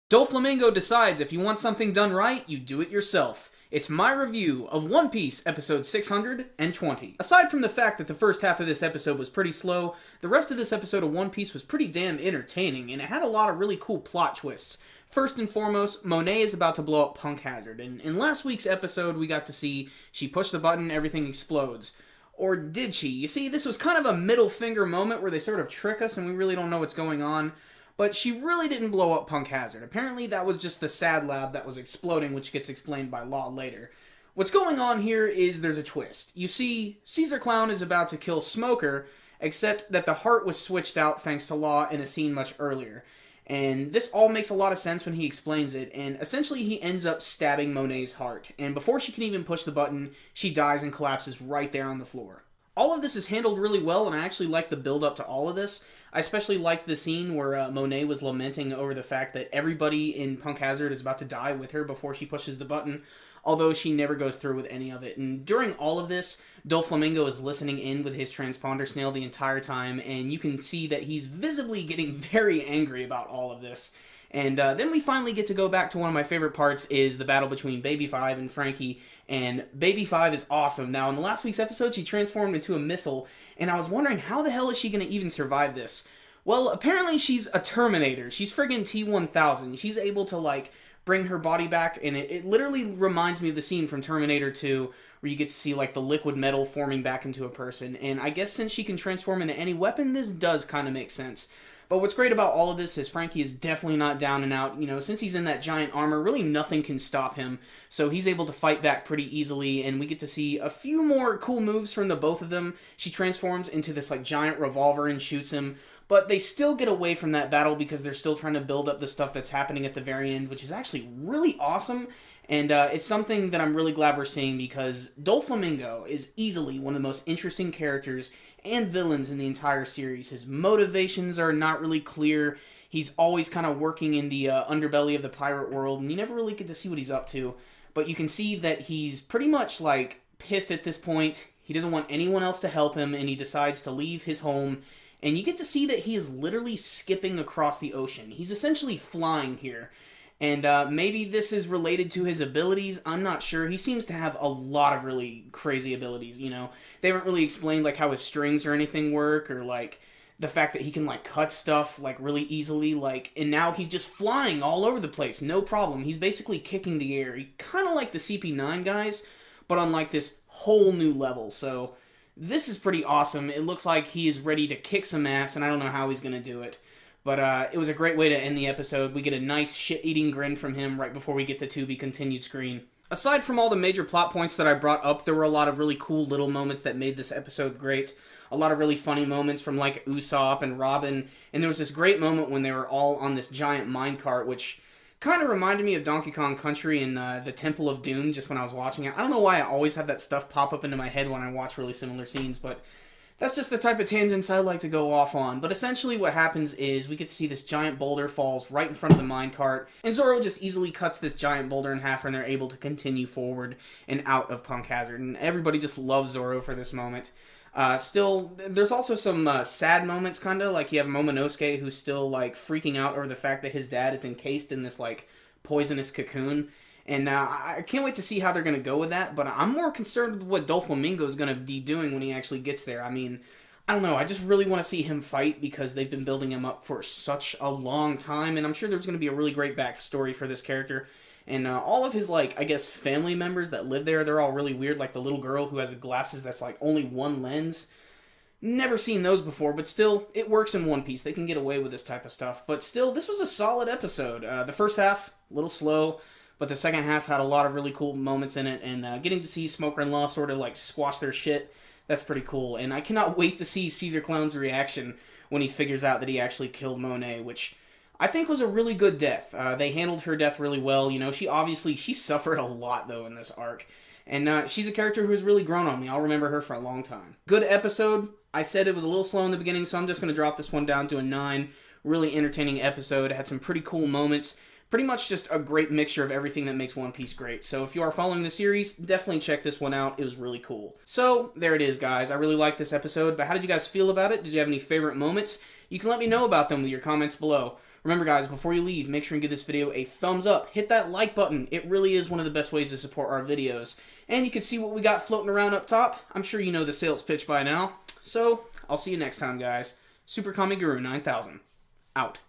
Doflamingo decides if you want something done right, you do it yourself. It's my review of One Piece episode 620. Aside from the fact that the first half of this episode was pretty slow, the rest of this episode of One Piece was pretty damn entertaining, and it had a lot of really cool plot twists. First and foremost, Monet is about to blow up Punk Hazard, and in last week's episode we got to see she pushed the button, everything explodes. Or did she? You see, this was kind of a middle finger moment where they sort of trick us and we really don't know what's going on. But she really didn't blow up Punk Hazard. Apparently that was just the Sad Lab that was exploding, which gets explained by Law later. What's going on here is there's a twist. You see, Caesar Clown is about to kill Smoker, except that the heart was switched out thanks to Law in a scene much earlier. And this all makes a lot of sense when he explains it, and essentially he ends up stabbing Monet's heart. And before she can even push the button, she dies and collapses right there on the floor. All of this is handled really well, and I actually like the build-up to all of this. I especially liked the scene where Monet was lamenting over the fact that everybody in Punk Hazard is about to die with her before she pushes the button, although she never goes through with any of it. And during all of this, Doflamingo is listening in with his transponder snail the entire time, and you can see that he's visibly getting very angry about all of this. And then we finally get to go back to one of my favorite parts, is the battle between Baby 5 and Frankie, and Baby 5 is awesome. Now, in the last week's episode, she transformed into a missile, and I was wondering, how the hell is she going to even survive this? Well, apparently she's a Terminator. She's friggin' T-1000. She's able to, like, bring her body back, and it literally reminds me of the scene from Terminator 2, where you get to see, like, the liquid metal forming back into a person, and I guess since she can transform into any weapon, this does kind of make sense. But what's great about all of this is Frankie is definitely not down and out. You know, since he's in that giant armor, really nothing can stop him. So he's able to fight back pretty easily, and we get to see a few more cool moves from the both of them. She transforms into this, like, giant revolver and shoots him. But they still get away from that battle because they're still trying to build up the stuff that's happening at the very end, which is actually really awesome. And it's something that I'm really glad we're seeing, because Doflamingo is easily one of the most interesting characters and villains in the entire series. His motivations are not really clear. He's always kind of working in the underbelly of the pirate world, and you never really get to see what he's up to. But you can see that he's pretty much, like, pissed at this point. He doesn't want anyone else to help him, and he decides to leave his home. And you get to see that he is literally skipping across the ocean. He's essentially flying here. And maybe this is related to his abilities, I'm not sure. He seems to have a lot of really crazy abilities, you know. They haven't really explained, like, how his strings or anything work, or, like, the fact that he can, like, cut stuff, like, really easily, like, and now he's just flying all over the place, no problem. He's basically kicking the air. He kind of like the CP9 guys, but on, like, this whole new level, so this is pretty awesome. It looks like he is ready to kick some ass, and I don't know how he's going to do it. But it was a great way to end the episode. We get a nice shit-eating grin from him right before we get the to be continued screen. Aside from all the major plot points that I brought up, there were a lot of really cool little moments that made this episode great. A lot of really funny moments from, like, Usopp and Robin. And there was this great moment when they were all on this giant minecart, which kind of reminded me of Donkey Kong Country and the Temple of Doom just when I was watching it. I don't know why I always have that stuff pop up into my head when I watch really similar scenes, but that's just the type of tangents I like to go off on. But essentially what happens is we get to see this giant boulder falls right in front of the minecart, and Zoro just easily cuts this giant boulder in half, and they're able to continue forward and out of Punk Hazard. And everybody just loves Zoro for this moment. Still, there's also some sad moments, kind of. Like, you have Momonosuke, who's still, like, freaking out over the fact that his dad is encased in this, like, poisonous cocoon. And I can't wait to see how they're going to go with that, but I'm more concerned with what Doflamingo is going to be doing when he actually gets there. I mean, I don't know, I just really want to see him fight because they've been building him up for such a long time, and I'm sure there's going to be a really great backstory for this character. And all of his, like, I guess, family members that live there, they're all really weird, like the little girl who has glasses that's, like, only one lens. Never seen those before, but still, it works in One Piece. They can get away with this type of stuff. But still, this was a solid episode. The first half, a little slow, but the second half had a lot of really cool moments in it, and getting to see Smoker and Law sort of, like, squash their shit, that's pretty cool. And I cannot wait to see Caesar Clown's reaction when he figures out that he actually killed Monet, which I think was a really good death. They handled her death really well. You know, she suffered a lot, though, in this arc. And she's a character who has really grown on me. I'll remember her for a long time. Good episode. I said it was a little slow in the beginning, so I'm just going to drop this one down to a 9. Really entertaining episode. It had some pretty cool moments. Pretty much just a great mixture of everything that makes One Piece great. So if you are following the series, definitely check this one out. It was really cool. So, there it is, guys. I really liked this episode, but how did you guys feel about it? Did you have any favorite moments? You can let me know about them with your comments below. Remember guys, before you leave, make sure and give this video a thumbs up. Hit that like button. It really is one of the best ways to support our videos. And you can see what we got floating around up top. I'm sure you know the sales pitch by now. So, I'll see you next time guys. Super Kami Guru 9000. Out.